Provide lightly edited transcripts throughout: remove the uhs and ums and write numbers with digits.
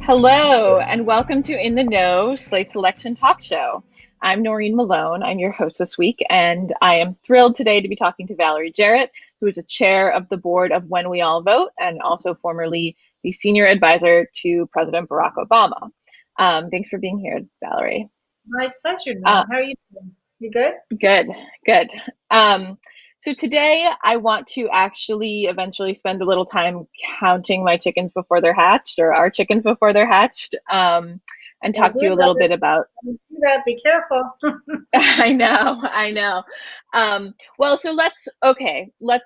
Hello, and welcome to In the Know, Slate's election talk show. I'm Noreen Malone. I'm your host this week, and I am thrilled today to be talking to Valerie Jarrett, who is a chair of the board of When We All Vote and also formerly the senior advisor to President Barack Obama. Thanks for being here, Valerie. My pleasure, Noreen. How are you doing? You good? Good. So today I want to actually eventually spend a little time counting my chickens before they're hatched, or our chickens before they're hatched, and Don't talk to do you a little that. bit about. Don't do that. Be careful. I know. Well, so let's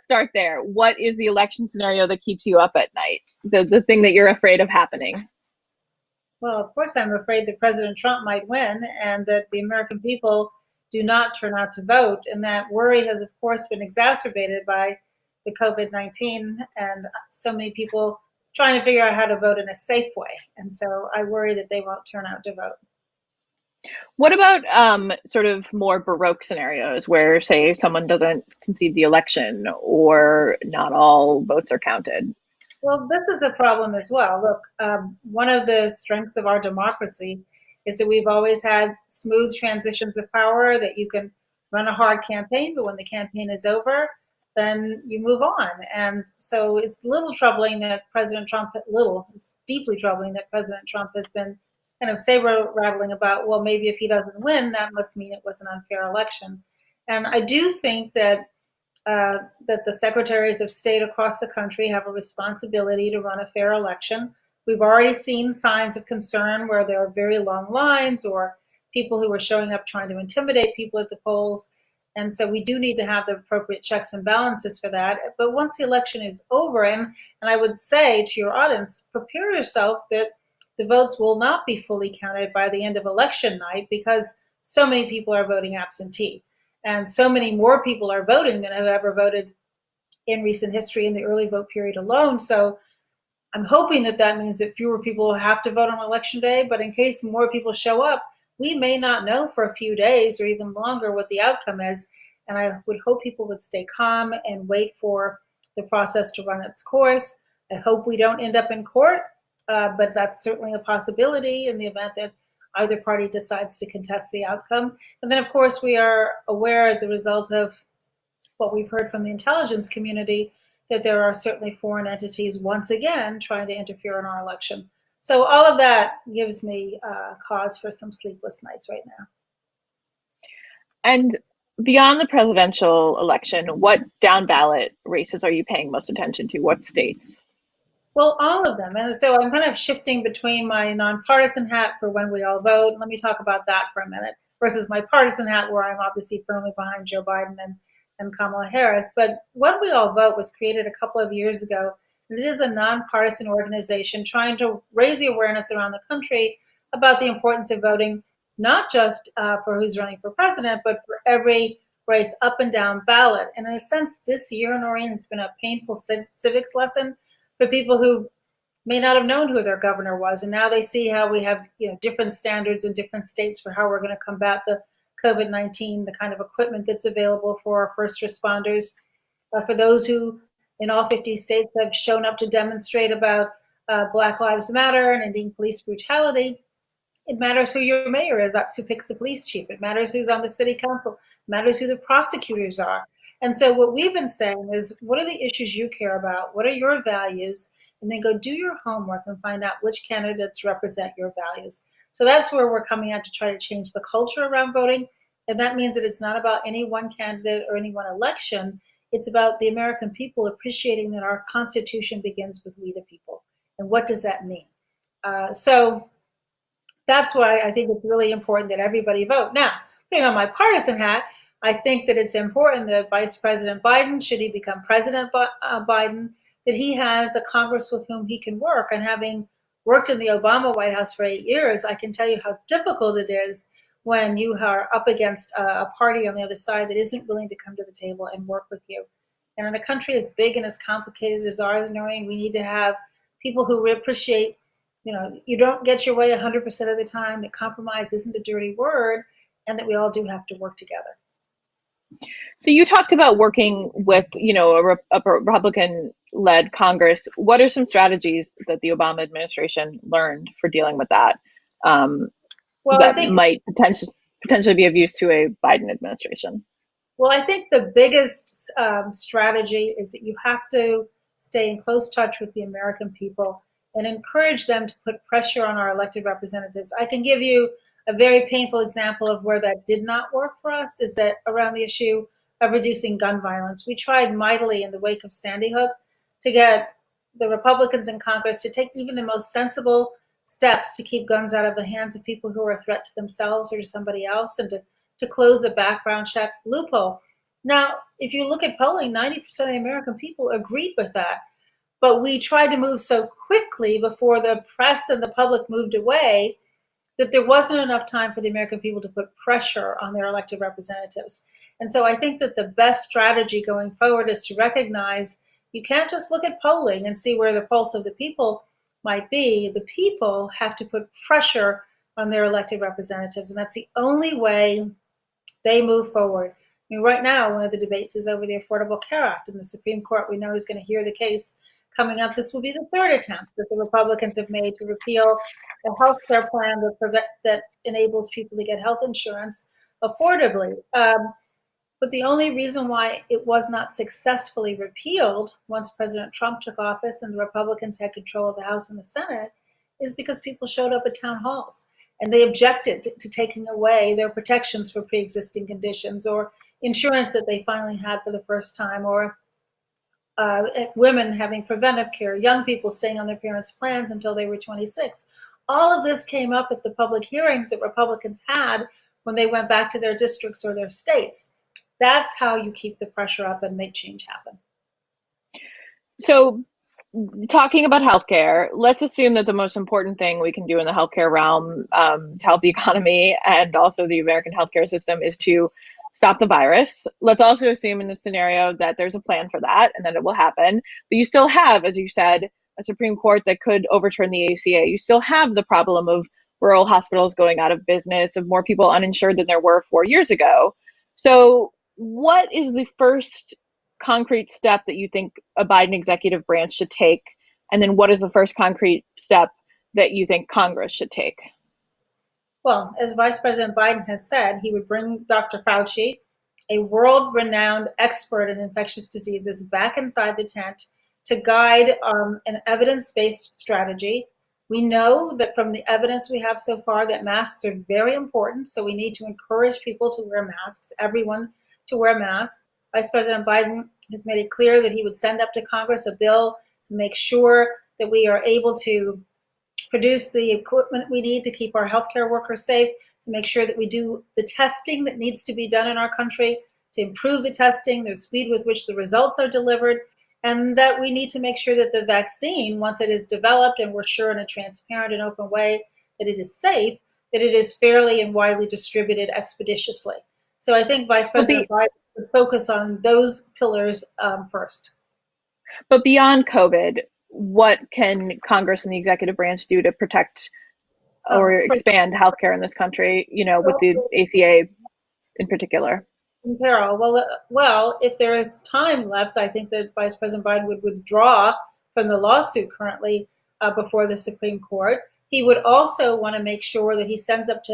start there. What is the election scenario that keeps you up at night? The thing that you're afraid of happening? Well, of course, I'm afraid that President Trump might win and that the American people do not turn out to vote. And that worry has, of course, been exacerbated by the COVID-19 and so many people trying to figure out how to vote in a safe way. And so I worry that they won't turn out to vote. What about sort of more Baroque scenarios where, say, someone doesn't concede the election or not all votes are counted? Well, this is a problem as well. Look, one of the strengths of our democracy is that we've always had smooth transitions of power, that you can run a hard campaign, but when the campaign is over, then you move on. And so it's a little troubling that it's deeply troubling that President Trump has been kind of saber rattling about, well, maybe if he doesn't win, that must mean it was an unfair election. And I do think that the secretaries of state across the country have a responsibility to run a fair election. We've already seen signs of concern where there are very long lines or people who are showing up trying to intimidate people at the polls. And so we do need to have the appropriate checks and balances for that. But once the election is over, and I would say to your audience, prepare yourself that the votes will not be fully counted by the end of election night because so many people are voting absentee. And so many more people are voting than have ever voted in recent history in the early vote period alone. So I'm hoping that that means that fewer people have to vote on election day. But in case more people show up, we may not know for a few days or even longer what the outcome is. And I would hope people would stay calm and wait for the process to run its course. I hope we don't end up in court, but that's certainly a possibility in the event that either party decides to contest the outcome. And then, of course, we are aware as a result of what we've heard from the intelligence community that there are certainly foreign entities once again trying to interfere in our election. So all of that gives me cause for some sleepless nights right now. And beyond the presidential election, what down ballot races are you paying most attention to? What states? Well, all of them. And so I'm kind of shifting between my nonpartisan hat for When We All Vote. Let me talk about that for a minute versus my partisan hat where I'm obviously firmly behind Joe Biden and Kamala Harris. But When We All Vote was created a couple of years ago, and it is a nonpartisan organization trying to raise the awareness around the country about the importance of voting, not just for who's running for president, but for every race up and down ballot. And in a sense, this year, Noreen, has been a painful civics lesson for people who may not have known who their governor was, and now they see how we have different standards in different states for how we're going to combat the COVID-19, the kind of equipment that's available for our first responders, for those who in all 50 states have shown up to demonstrate about Black Lives Matter and ending police brutality. It matters who your mayor is. That's who picks the police chief. It matters who's on the city council. It matters who the prosecutors are. And so what we've been saying is, what are the issues you care about? What are your values? And then go do your homework and find out which candidates represent your values. So that's where we're coming out to try to change the culture around voting. And that means that it's not about any one candidate or any one election. It's about the American people appreciating that our Constitution begins with we the people. And what does that mean? So that's why I think it's really important that everybody vote. Now, putting on my partisan hat, I think that it's important that Vice President Biden, should he become President Biden, that he has a Congress with whom he can work. And having worked in the Obama White House for 8 years, I can tell you how difficult it is when you are up against a party on the other side that isn't willing to come to the table and work with you. And in a country as big and as complicated as ours, Noreen, we need to have people who appreciate, you don't get your way 100% of the time, that compromise isn't a dirty word, and that we all do have to work together. So you talked about working with, a Republican led Congress. What are some strategies that the Obama administration learned for dealing with that, um, Well, I that think might potentially be of use to a Biden administration? Well, I think the biggest strategy is that you have to stay in close touch with the American people and encourage them to put pressure on our elected representatives. I can give you a very painful example of where that did not work for us, is that around the issue of reducing gun violence. We tried mightily in the wake of Sandy Hook to get the Republicans in Congress to take even the most sensible steps to keep guns out of the hands of people who are a threat to themselves or to somebody else, and to close the background check loophole. Now, if you look at polling, 90% of the American people agreed with that. But we tried to move so quickly before the press and the public moved away that there wasn't enough time for the American people to put pressure on their elected representatives. And so I think that the best strategy going forward is to recognize you can't just look at polling and see where the pulse of the people might be. The people have to put pressure on their elected representatives. And that's the only way they move forward. I mean, right now, one of the debates is over the Affordable Care Act, and the Supreme Court, we know, is going to hear the case coming up. This will be the third attempt that the Republicans have made to repeal the health care plan that enables people to get health insurance affordably. But the only reason why it was not successfully repealed once President Trump took office and the Republicans had control of the House and the Senate is because people showed up at town halls and they objected to taking away their protections for pre-existing conditions or insurance that they finally had for the first time, or women having preventive care, young people staying on their parents' plans until they were 26. All of this came up at the public hearings that Republicans had when they went back to their districts or their states. That's how you keep the pressure up and make change happen. So, talking about healthcare, let's assume that the most important thing we can do in the healthcare realm, to help the economy and also the American healthcare system, is to stop the virus. Let's also assume in this scenario that there's a plan for that and that it will happen. But you still have, as you said, a Supreme Court that could overturn the ACA. You still have the problem of rural hospitals going out of business, of more people uninsured than there were 4 years ago. So, what is the first concrete step that you think a Biden executive branch should take? And then what is the first concrete step that you think Congress should take? Well, as Vice President Biden has said, he would bring Dr. Fauci, a world renowned expert in infectious diseases, back inside the tent to guide an evidence based strategy. We know that from the evidence we have so far that masks are very important, so we need to encourage people to wear masks, everyone to wear masks. Vice President Biden has made it clear that he would send up to Congress a bill to make sure that we are able to produce the equipment we need to keep our healthcare workers safe, to make sure that we do the testing that needs to be done in our country, to improve the testing, the speed with which the results are delivered, and that we need to make sure that the vaccine, once it is developed and we're sure in a transparent and open way that it is safe, that it is fairly and widely distributed expeditiously. So I think Vice President Biden would focus on those pillars first. But beyond COVID, what can Congress and the executive branch do to protect or For expand healthcare in this country, with the ACA in particular? Carol, well, if there is time left, I think that Vice President Biden would withdraw from the lawsuit currently before the Supreme Court. He would also want to make sure that he sends up to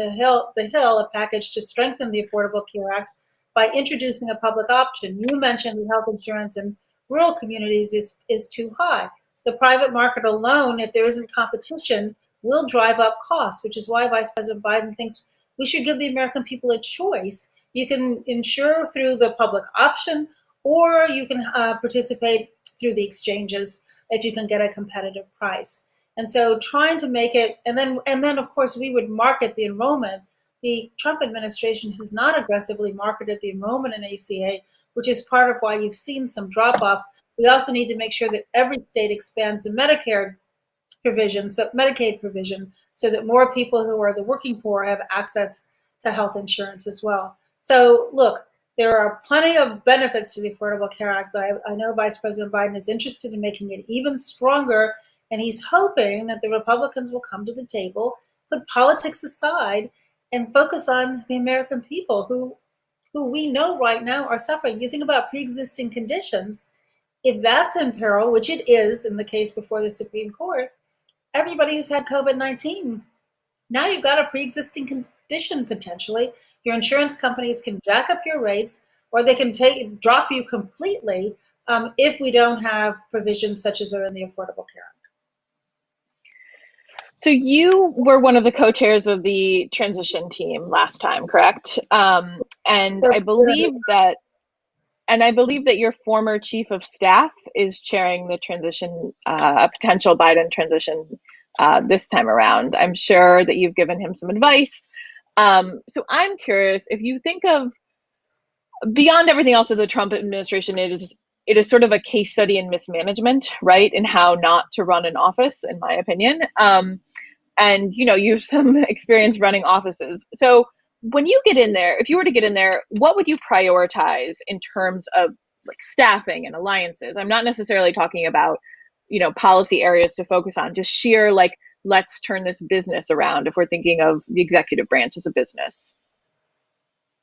the Hill a package to strengthen the Affordable Care Act by introducing a public option. You mentioned the health insurance in rural communities is too high. The private market alone, if there isn't competition, will drive up costs, which is why Vice President Biden thinks we should give the American people a choice. You can insure through the public option, or you can participate through the exchanges if you can get a competitive price. And so trying to make it, and then of course we would market the enrollment. The Trump administration has not aggressively marketed the enrollment in ACA, which is part of why you've seen some drop off. We also need to make sure that every state expands the Medicare provision, so Medicaid provision, so that more people who are the working poor have access to health insurance as well. So look, there are plenty of benefits to the Affordable Care Act, but I know Vice President Biden is interested in making it even stronger, and he's hoping that the Republicans will come to the table, put politics aside, and focus on the American people who we know right now are suffering. You think about pre-existing conditions. If that's in peril, which it is in the case before the Supreme Court, everybody who's had COVID-19, now you've got a pre-existing condition potentially. Your insurance companies can jack up your rates, or they can drop you completely if we don't have provisions such as are in the Affordable Care Act. So you were one of the co-chairs of the transition team last time, correct? And So, I believe that your former chief of staff is chairing the transition, a potential Biden transition this time around. I'm sure that you've given him some advice. So I'm curious if you think of beyond everything else of the Trump administration, it is sort of a case study in mismanagement, right? In how not to run an office, in my opinion. And you have some experience running offices. So when you get in there, if you were to get in there, what would you prioritize in terms of like staffing and alliances? I'm not necessarily talking about policy areas to focus on, just sheer like let's turn this business around if we're thinking of the executive branch as a business.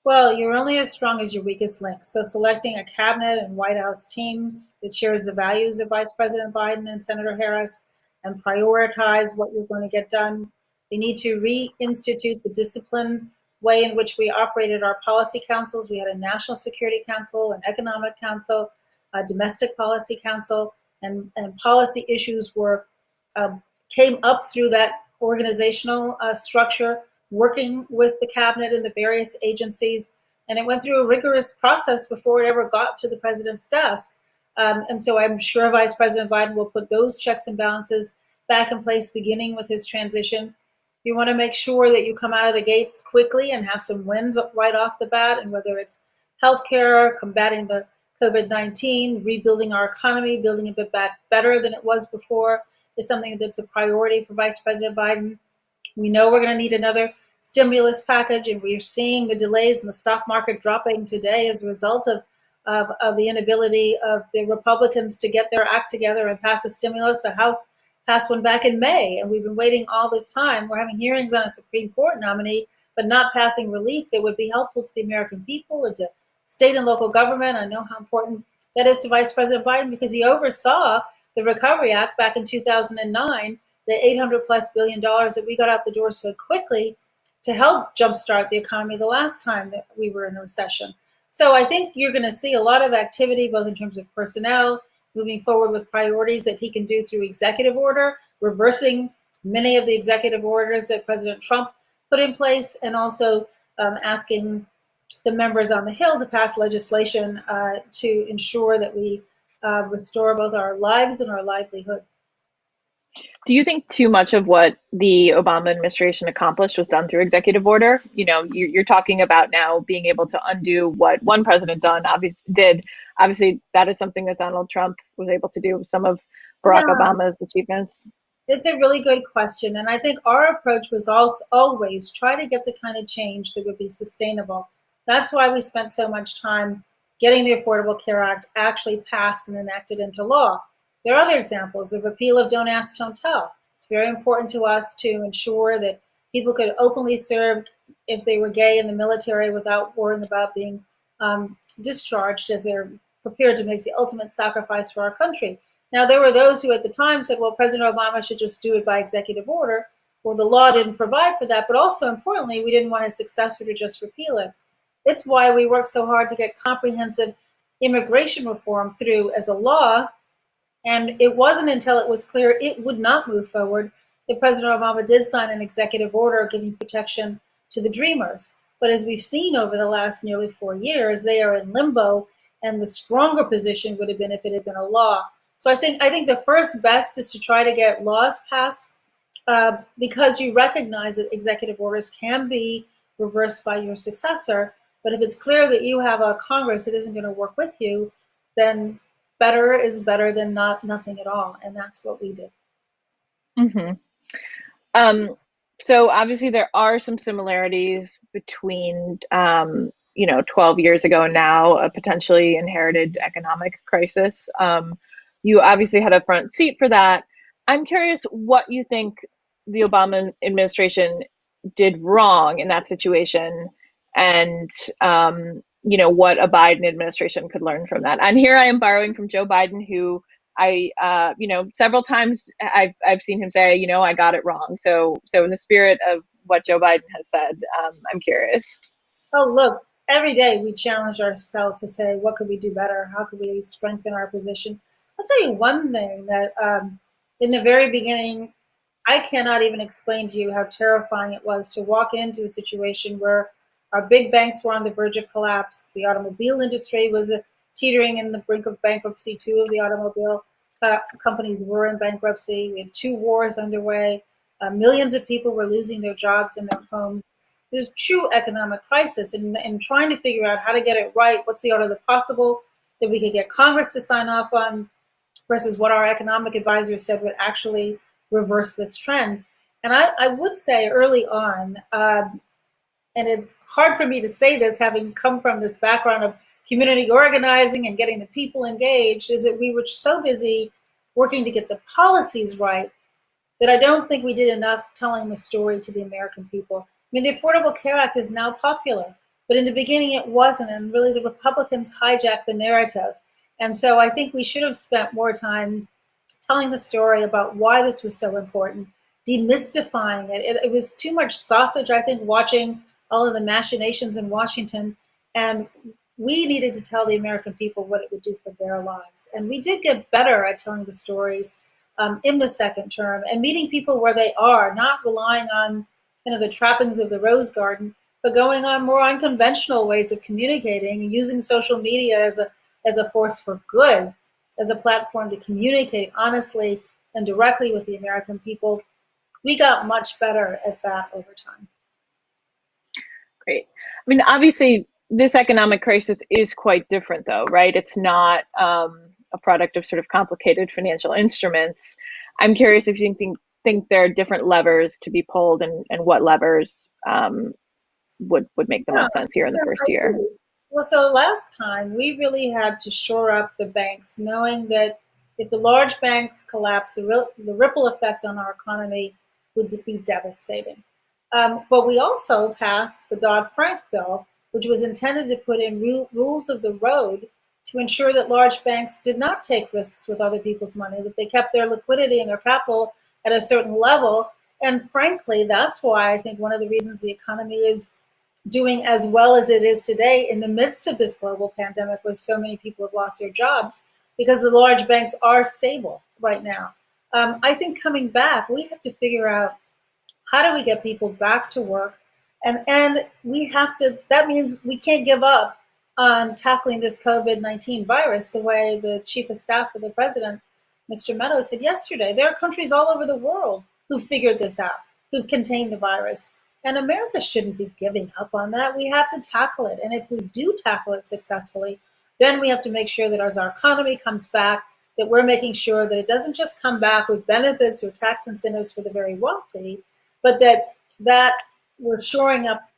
well, you're only as strong as your weakest link. So, selecting a cabinet and White House team that shares the values of Vice President Biden and Senator Harris and prioritize what you're going to get done. We need to reinstitute the disciplined way in which we operated our policy councils. We had a National Security Council, an Economic Council, a Domestic Policy Council, and policy issues were uh, came up through that organizational structure, working with the cabinet and the various agencies. And it went through a rigorous process before it ever got to the president's desk. And so I'm sure Vice President Biden will put those checks and balances back in place, beginning with his transition. You want to make sure that you come out of the gates quickly and have some wins right off the bat, and whether it's healthcare, combating the COVID-19, rebuilding our economy, building it back better than it was before, is something that's a priority for Vice President Biden. We know we're going to need another stimulus package, and we're seeing the delays in the stock market dropping today as a result of the inability of the Republicans to get their act together and pass a stimulus. The House passed one back in May, and we've been waiting all this time. We're having hearings on a Supreme Court nominee, but not passing relief that would be helpful to the American people and to state and local government. I know how important that is to Vice President Biden because he oversaw the Recovery Act back in 2009, the 800 plus billion dollars that we got out the door so quickly to help jumpstart the economy the last time that we were in a recession. So I think you're going to see a lot of activity, both in terms of personnel, moving forward with priorities that he can do through executive order, reversing many of the executive orders that President Trump put in place, and also asking the members on the Hill to pass legislation to ensure that we restore both our lives and our livelihood. Do you think too much of what the Obama administration accomplished was done through executive order? You're talking about now being able to undo what one president did. Obviously, that is something that Donald Trump was able to do with some of Barack Yeah, Obama's achievements. it's a really good question. And I think our approach was also always try to get the kind of change that would be sustainable. That's why we spent so much time getting the Affordable Care Act actually passed and enacted into law. There are other examples. The repeal of Don't Ask, Don't Tell. It's very important to us to ensure that people could openly serve if they were gay in the military without worrying about being discharged as they're prepared to make the ultimate sacrifice for our country. Now, there were those who at the time said, well, President Obama should just do it by executive order. Well, the law didn't provide for that, but also importantly, we didn't want his successor to just repeal it. It's why we worked so hard to get comprehensive immigration reform through as a law. And it wasn't until it was clear it would not move forward that President Obama did sign an executive order giving protection to the Dreamers. But as we've seen over the last nearly 4 years, they are in limbo, and the stronger position would have been if it had been a law. So I think the first best is to try to get laws passed because you recognize that executive orders can be reversed by your successor. But if it's clear that you have a Congress that isn't going to work with you, then better is better than nothing at all. And that's what we did. hmm Um, so obviously there are some similarities between, 12 years ago and now, a potentially inherited economic crisis. You obviously had a front seat for that. I'm curious what you think the Obama administration did wrong in that situation, and what a Biden administration could learn from that. And here I am borrowing from Joe Biden, who several times I've seen him say, I got it wrong. So in the spirit of what Joe Biden has said, I'm curious. Oh, look, every day we challenge ourselves to say, what could we do better? How could we strengthen our position? I'll tell you one thing that in the very beginning, I cannot even explain to you how terrifying it was to walk into a situation where our big banks were on the verge of collapse. The automobile industry was teetering in the brink of bankruptcy. Two of the automobile companies were in bankruptcy. We had two wars underway. Millions of people were losing their jobs and their homes. There's true economic crisis, and trying to figure out how to get it right. What's the art of the possible that we could get Congress to sign off on versus what our economic advisors said would actually reverse this trend. And I would say early on, and it's hard for me to say this having come from this background of community organizing and getting the people engaged, is that we were so busy working to get the policies right that I don't think we did enough telling the story to the American people. I mean, the Affordable Care Act is now popular, but in the beginning it wasn't, and really the Republicans hijacked the narrative. And so I think we should have spent more time telling the story about why this was so important, demystifying it. It was too much sausage, I think, watching all of the machinations in Washington. And we needed to tell the American people what it would do for their lives. And we did get better at telling the stories in the second term and meeting people where they are, not relying on the trappings of the Rose Garden, but going on more unconventional ways of communicating and using social media as a force for good, as a platform to communicate honestly and directly with the American people. We got much better at that over time. Great. I mean, obviously, this economic crisis is quite different, though, right? It's not a product of sort of complicated financial instruments. I'm curious if you think there are different levers to be pulled, and what levers would make the most sense here in the first year. Well, so last time we really had to shore up the banks, knowing that if the large banks collapse, the ripple effect on our economy would be devastating. But we also passed the Dodd-Frank bill, which was intended to put in rules of the road to ensure that large banks did not take risks with other people's money, that they kept their liquidity and their capital at a certain level. And frankly, that's why I think one of the reasons the economy is doing as well as it is today in the midst of this global pandemic, where so many people have lost their jobs, because the large banks are stable right now. I think coming back, we have to figure out, how do we get people back to work? And we have to, that means we can't give up on tackling this COVID-19 virus the way the chief of staff of the president, Mr. Meadows, said yesterday. There are countries all over the world who figured this out, who've contained the virus. And America shouldn't be giving up on that. We have to tackle it. And if we do tackle it successfully, then we have to make sure that as our economy comes back, that we're making sure that it doesn't just come back with benefits or tax incentives for the very wealthy, but that we're shoring up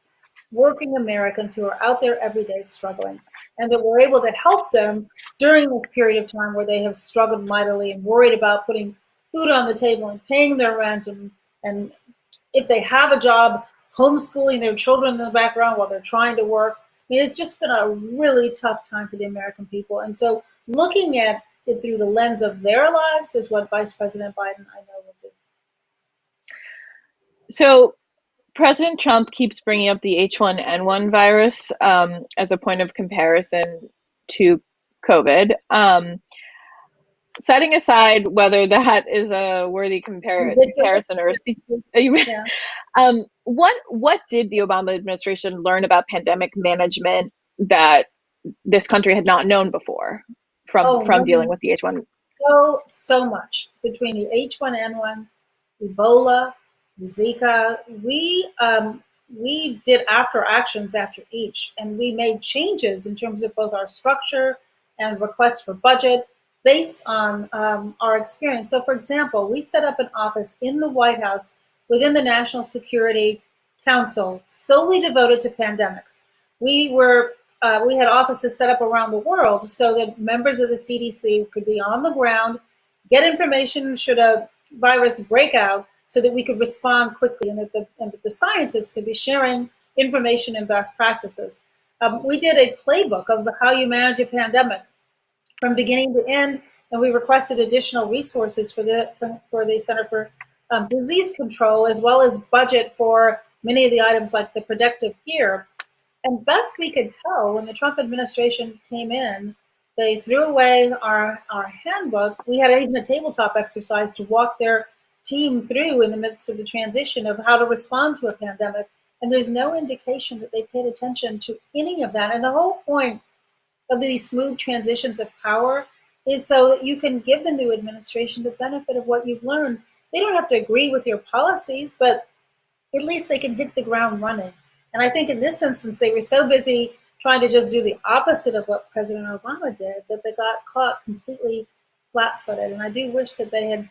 working Americans who are out there every day struggling, and that we're able to help them during this period of time where they have struggled mightily and worried about putting food on the table and paying their rent, and if they have a job, homeschooling their children in the background while they're trying to work. I mean, it's just been a really tough time for the American people. And so looking at it through the lens of their lives is what Vice President Biden, I know, will do. So President Trump keeps bringing up the H1N1 virus as a point of comparison to COVID. Setting aside whether that is a worthy comparison or Yeah. what did the Obama administration learn about pandemic management that this country had not known before from dealing with the H1? So much between the H1N1, Ebola, Zika. We did after actions after each, and we made changes in terms of both our structure and requests for budget based on our experience. So, for example, we set up an office in the White House within the National Security Council solely devoted to pandemics. We had offices set up around the world so that members of the CDC could be on the ground, get information should a virus break out, so that we could respond quickly, and that the scientists could be sharing information and best practices. We did a playbook of how you manage a pandemic from beginning to end, and we requested additional resources for the Center for Disease Control, as well as budget for many of the items like the protective gear. And best we could tell, when the Trump administration came in, they threw away our handbook. We had even a tabletop exercise to walk their team through in the midst of the transition of how to respond to a pandemic. And there's no indication that they paid attention to any of that. And the whole point of these smooth transitions of power is so that you can give the new administration the benefit of what you've learned. They don't have to agree with your policies, but at least they can hit the ground running. And I think in this instance, they were so busy trying to just do the opposite of what President Obama did that they got caught completely flat footed. And I do wish that they had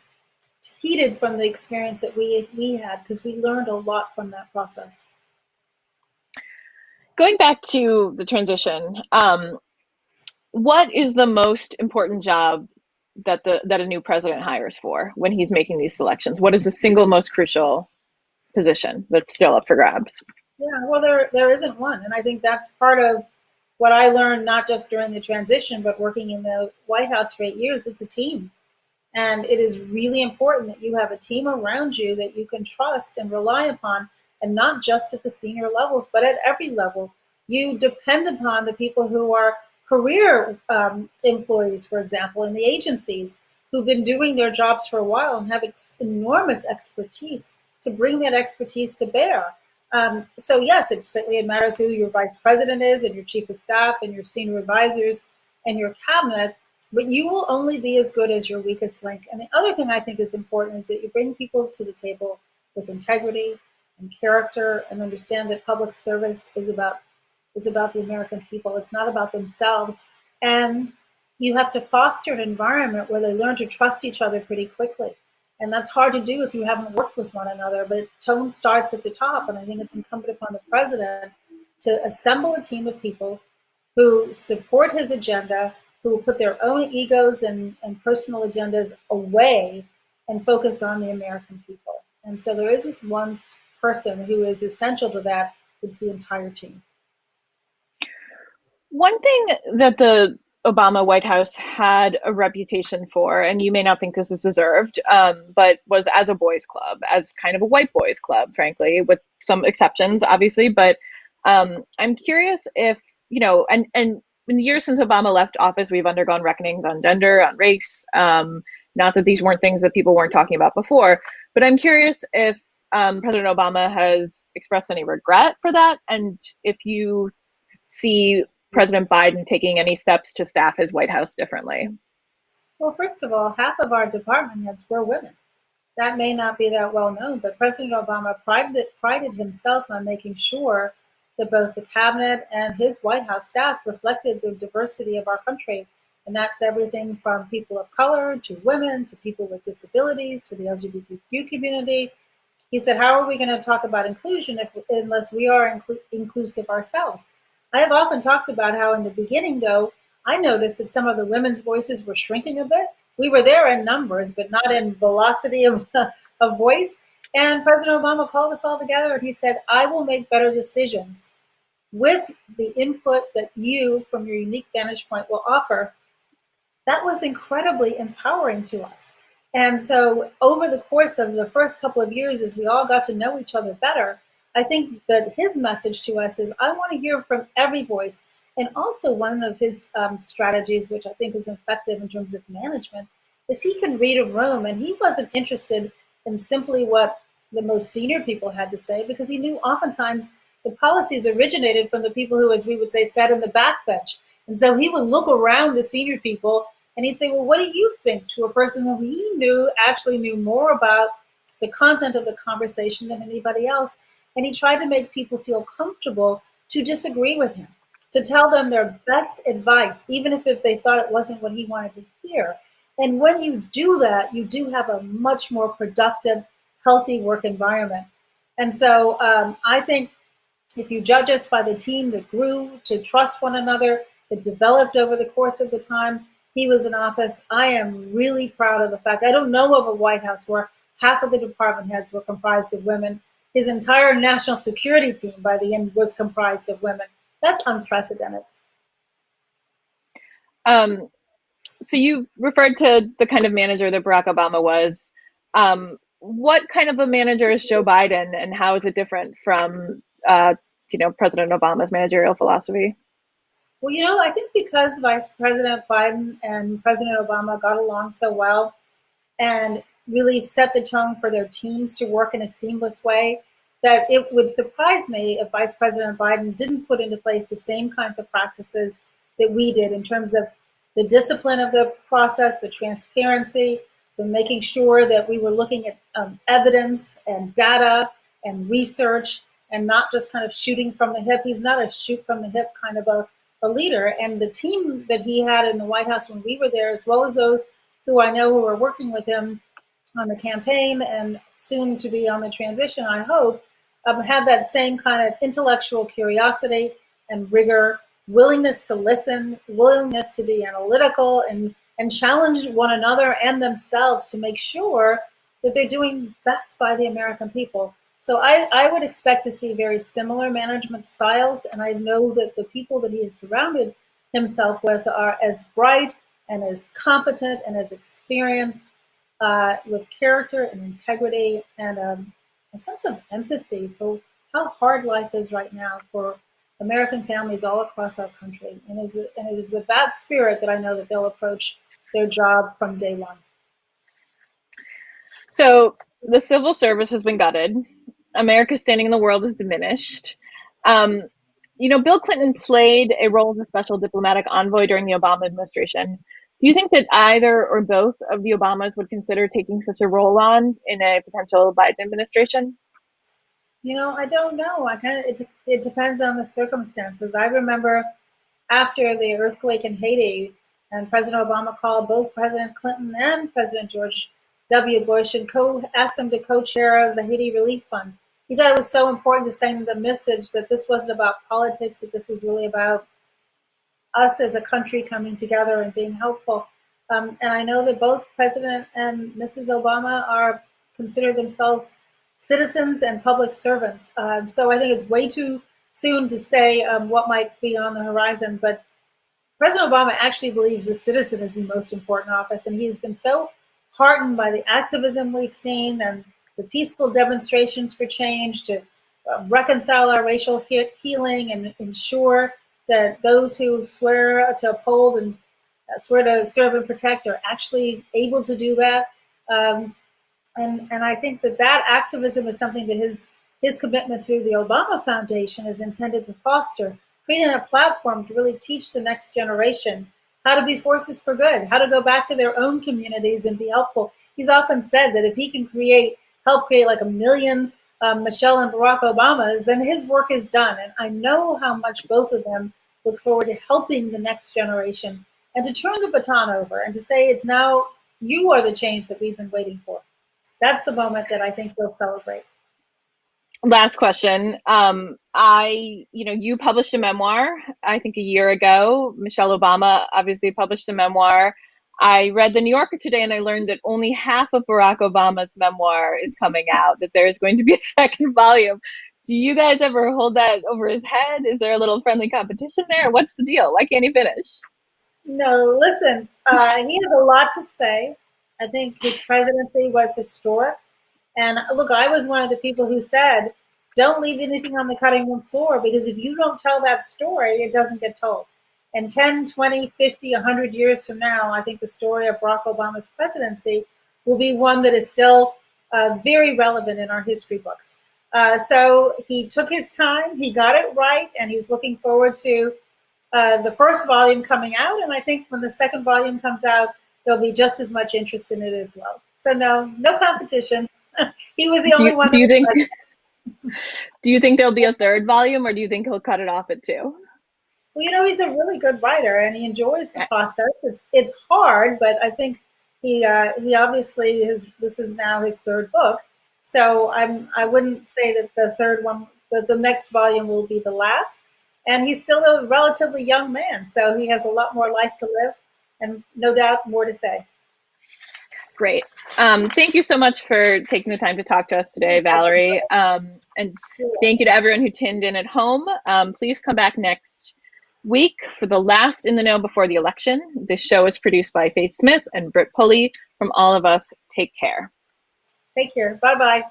heeded from the experience that we had, because we learned a lot from that process. Going back to the transition, what is the most important job that a new president hires for when he's making these selections? What is the single most crucial position that's still up for grabs? Yeah, well, there isn't one, and I think that's part of what I learned not just during the transition, but working in the White House for 8 years. It's a team, and it is really important that you have a team around you that you can trust and rely upon, and not just at the senior levels, but at every level. You depend upon the people who are career employees, for example, in the agencies who've been doing their jobs for a while and have enormous expertise to bring that expertise to bear. So yes, it matters who your vice president is and your chief of staff and your senior advisors and your cabinet, but you will only be as good as your weakest link. And the other thing I think is important is that you bring people to the table with integrity and character, and understand that public service is about the American people. It's not about themselves. And you have to foster an environment where they learn to trust each other pretty quickly. And that's hard to do if you haven't worked with one another, but tone starts at the top. And I think it's incumbent upon the president to assemble a team of people who support his agenda, who will put their own egos and personal agendas away and focus on the American people. And so there isn't one person who is essential to that, it's the entire team. One thing that the Obama White House had a reputation for, and you may not think this is deserved, but was as a boys' club, as kind of a white boys' club, frankly, with some exceptions, obviously. But I'm curious if, and in the years since Obama left office, we've undergone reckonings on gender, on race. Not that these weren't things that people weren't talking about before, but I'm curious if President Obama has expressed any regret for that, and if you see President Biden taking any steps to staff his White House differently. Well, first of all, half of our department heads were women. That may not be that well known, but President Obama prided himself on making sure that both the cabinet and his White House staff reflected the diversity of our country. And that's everything from people of color to women to people with disabilities to the LGBTQ community. He said, how are we going to talk about inclusion unless we are inclusive ourselves? I have often talked about how in the beginning, though, I noticed that some of the women's voices were shrinking a bit. We were there in numbers, but not in velocity of voice. And President Obama called us all together and he said, I will make better decisions with the input that you, from your unique vantage point, will offer. That was incredibly empowering to us. And so over the course of the first couple of years, as we all got to know each other better, I think that his message to us is, I want to hear from every voice. And also one of his strategies, which I think is effective in terms of management, is he can read a room, and he wasn't interested in simply what the most senior people had to say, because he knew oftentimes the policies originated from the people who, as we would say, sat in the backbench. And so he would look around the senior people and he'd say, well, what do you think, to a person who he knew actually knew more about the content of the conversation than anybody else. And he tried to make people feel comfortable to disagree with him, to tell them their best advice, even if they thought it wasn't what he wanted to hear. And when you do that, you do have a much more productive, healthy work environment. And so I think if you judge us by the team that grew to trust one another, that developed over the course of the time he was in office, I am really proud of the fact, I don't know of a White House where half of the department heads were comprised of women. His entire national security team by the end was comprised of women. That's unprecedented. Um, so you referred to the kind of manager that Barack Obama was. What kind of a manager is Joe Biden, and how is it different from, President Obama's managerial philosophy? Well, I think because Vice President Biden and President Obama got along so well and really set the tone for their teams to work in a seamless way, that it would surprise me if Vice President Biden didn't put into place the same kinds of practices that we did in terms of the discipline of the process, the transparency, the making sure that we were looking at evidence and data and research and not just kind of shooting from the hip. He's not a shoot from the hip kind of a leader. And the team that he had in the White House when we were there, as well as those who I know who are working with him on the campaign and soon to be on the transition, I hope, have that same kind of intellectual curiosity and rigor, willingness to listen, willingness to be analytical and challenge one another and themselves to make sure that they're doing best by the American people. So I would expect to see very similar management styles, and I know that the people that he has surrounded himself with are as bright and as competent and as experienced, with character and integrity and a sense of empathy for how hard life is right now for American families all across our country. And it is with that spirit that I know that they'll approach their job from day one. So the civil service has been gutted. America's standing in the world is diminished. Um, Bill Clinton played a role as a special diplomatic envoy during the Obama administration. Do you think that either or both of the Obamas would consider taking such a role on in a potential Biden administration? I don't know. It depends on the circumstances. I remember after the earthquake in Haiti, and President Obama called both President Clinton and President George W. Bush and asked them to co-chair the Haiti Relief Fund. He thought it was so important to send the message that this wasn't about politics, that this was really about us as a country coming together and being helpful. And I know that both President and Mrs. Obama are consider themselves citizens and public servants. So I think it's way too soon to say what might be on the horizon. But President Obama actually believes the citizen is the most important office, and he's been so heartened by the activism we've seen and the peaceful demonstrations for change to reconcile our racial healing and ensure that those who swear to uphold and swear to serve and protect are actually able to do that. Um, and I think that activism is something that his commitment through the Obama Foundation is intended to foster, creating a platform to really teach the next generation how to be forces for good, how to go back to their own communities and be helpful. He's often said that if he can help create like a million Michelle and Barack Obamas, then his work is done. And I know how much both of them look forward to helping the next generation and to turn the baton over and to say it's now you are the change that we've been waiting for. That's the moment that I think we'll celebrate. Last question. You published a memoir, I think a year ago. Michelle Obama obviously published a memoir. I read the New Yorker today and I learned that only half of Barack Obama's memoir is coming out, that there is going to be a second volume. Do you guys ever hold that over his head? Is there a little friendly competition there? What's the deal? Why can't he finish? No, listen, he has a lot to say. I think his presidency was historic. And look, I was one of the people who said, don't leave anything on the cutting room floor, because if you don't tell that story, it doesn't get told. And 10, 20, 50, 100 years from now, I think the story of Barack Obama's presidency will be one that is still very relevant in our history books. So he took his time, he got it right, and he's looking forward to the first volume coming out. And I think when the second volume comes out, there'll be just as much interest in it as well. So no competition. He was the only one. Do you think there'll be a third volume, or do you think he'll cut it off at two? Well, he's a really good writer, and he enjoys the process. It's hard, but I think he obviously this is now his third book. So I wouldn't say that the next volume will be the last. And he's still a relatively young man, so he has a lot more life to live, and no doubt more to say. Great. Thank you so much for taking the time to talk to us today, Valerie. And thank you to everyone who tuned in at home. Please come back next week for the last In the Know before the election. This show is produced by Faith Smith and Britt Pulley. From all of us, take care. Take care. Bye-bye.